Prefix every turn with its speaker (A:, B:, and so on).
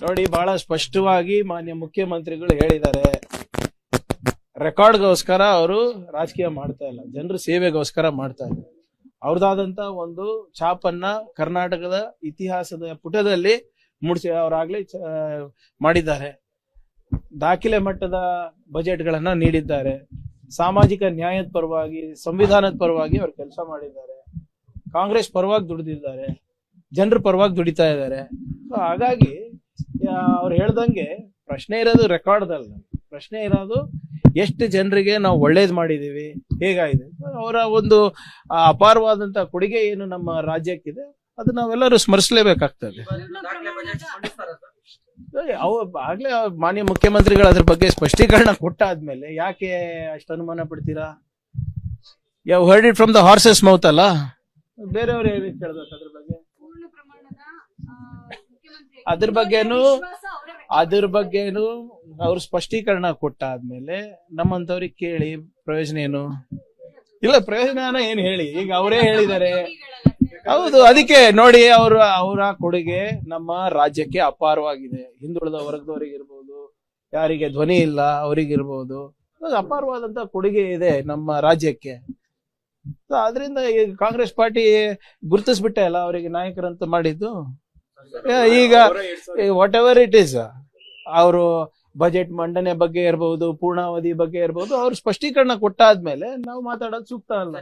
A: ನೋಡಿ, ಬಹಳ ಸ್ಪಷ್ಟವಾಗಿ ಮಾನ್ಯ ಮುಖ್ಯಮಂತ್ರಿಗಳು ಹೇಳಿದ್ದಾರೆ. ರೆಕಾರ್ಡ್ಗೋಸ್ಕರ ಅವರು ರಾಜಕೀಯ ಮಾಡ್ತಾ ಇಲ್ಲ, ಜನರ ಸೇವೆಗೋಸ್ಕರ ಮಾಡ್ತಾ ಇದ್ದಾರೆ. ಅವ್ರದಾದಂತ ಒಂದು ಛಾಪನ್ನ ಕರ್ನಾಟಕದ ಇತಿಹಾಸದ ಪುಟದಲ್ಲಿ ಮೂಡಿಸಿ ಅವರಾಗ್ಲೇ ಮಾಡಿದ್ದಾರೆ. ದಾಖಲೆ ಮಟ್ಟದ ಬಜೆಟ್ಗಳನ್ನ ನೀಡಿದ್ದಾರೆ. ಸಾಮಾಜಿಕ ನ್ಯಾಯದ ಪರವಾಗಿ, ಸಂವಿಧಾನದ ಪರವಾಗಿ ಅವರು ಕೆಲಸ ಮಾಡಿದ್ದಾರೆ. ಕಾಂಗ್ರೆಸ್ ಪರವಾಗಿ ದುಡಿದಿದ್ದಾರೆ, ಜನರ ಪರವಾಗಿ ದುಡಿತಾ ಇದ್ದಾರೆ. ಹಾಗಾಗಿ ಅವ್ರು ಹೇಳ್ದಂಗೆ ಪ್ರಶ್ನೆ ಇರೋದು ರೆಕಾರ್ಡ್ದಲ್ಲ, ಪ್ರಶ್ನೆ ಇರೋದು ಎಷ್ಟು ಜನರಿಗೆ ನಾವು ಒಳ್ಳೇದ್ ಮಾಡಿದೀವಿ, ಹೇಗಾಗಿದೆ. ಅವರ ಒಂದು ಅಪಾರವಾದಂತ ಕೊಡುಗೆ ಏನು ನಮ್ಮ ರಾಜ್ಯಕ್ಕಿದೆ, ಅದು ನಾವೆಲ್ಲರೂ ಸ್ಮರಿಸಲೇಬೇಕಾಗ್ತದೆ. ಆಗ್ಲೇ ಮಾನ್ಯ ಮುಖ್ಯಮಂತ್ರಿಗಳು ಅದ್ರ ಬಗ್ಗೆ ಸ್ಪಷ್ಟೀಕರಣ ಕೊಟ್ಟಾದ್ಮೇಲೆ ಯಾಕೆ ಅಷ್ಟು ಅನುಮಾನ ಪಡ್ತೀರಾ? You heard it from the horse's mouth ಅಲ್ಲ, ಬೇರೆಯವ್ರು ಹೇಳಿ ಕೇಳ್ಬೇಕು ಅದ್ರ ಬಗ್ಗೆನು ಅವ್ರು ಸ್ಪಷ್ಟೀಕರಣ ಕೊಟ್ಟಾದ್ಮೇಲೆ ನಮ್ಮಂತವ್ರಿಗೆ ಕೇಳಿ ಪ್ರಯೋಜನ ಏನು? ಇಲ್ಲ, ಪ್ರಯೋಜನ ಏನ್ ಹೇಳಿ, ಈಗ ಅವರೇ ಹೇಳಿದ್ದಾರೆ. ಹೌದು, ಅದಕ್ಕೆ ನೋಡಿ, ಅವರ ಕೊಡುಗೆ ನಮ್ಮ ರಾಜ್ಯಕ್ಕೆ ಅಪಾರವಾಗಿದೆ. ಹಿಂದುಳಿದ ವರ್ಗದವರಿಗಿರ್ಬೋದು, ಯಾರಿಗೆ ಧ್ವನಿ ಇಲ್ಲ ಅವರಿಗಿರ್ಬೋದು, ಅಪಾರವಾದಂತ ಕೊಡುಗೆ ಇದೆ ನಮ್ಮ ರಾಜ್ಯಕ್ಕೆ. ಆದ್ರಿಂದ ಈಗ ಕಾಂಗ್ರೆಸ್ ಪಾರ್ಟಿ ಗುರುತಿಸ್ಬಿಟ್ಟೆ ಅಲ್ಲ ಅವರಿಗೆ ನಾಯಕರಂತ ಮಾಡಿದ್ದು. ಈಗ ವಾಟ್ ಎವರ್ ಇಟ್ ಈಸ್, ಅವರು ಬಜೆಟ್ ಮಂಡನೆ ಬಗ್ಗೆ ಇರಬಹುದು, ಪೂರ್ಣಾವಧಿ ಬಗ್ಗೆ ಇರಬಹುದು, ಅವ್ರು ಸ್ಪಷ್ಟೀಕರಣ ಕೊಟ್ಟಾದ್ಮೇಲೆ ನಾವು ಮಾತಾಡೋದು ಸೂಕ್ತ ಅಲ್ಲ.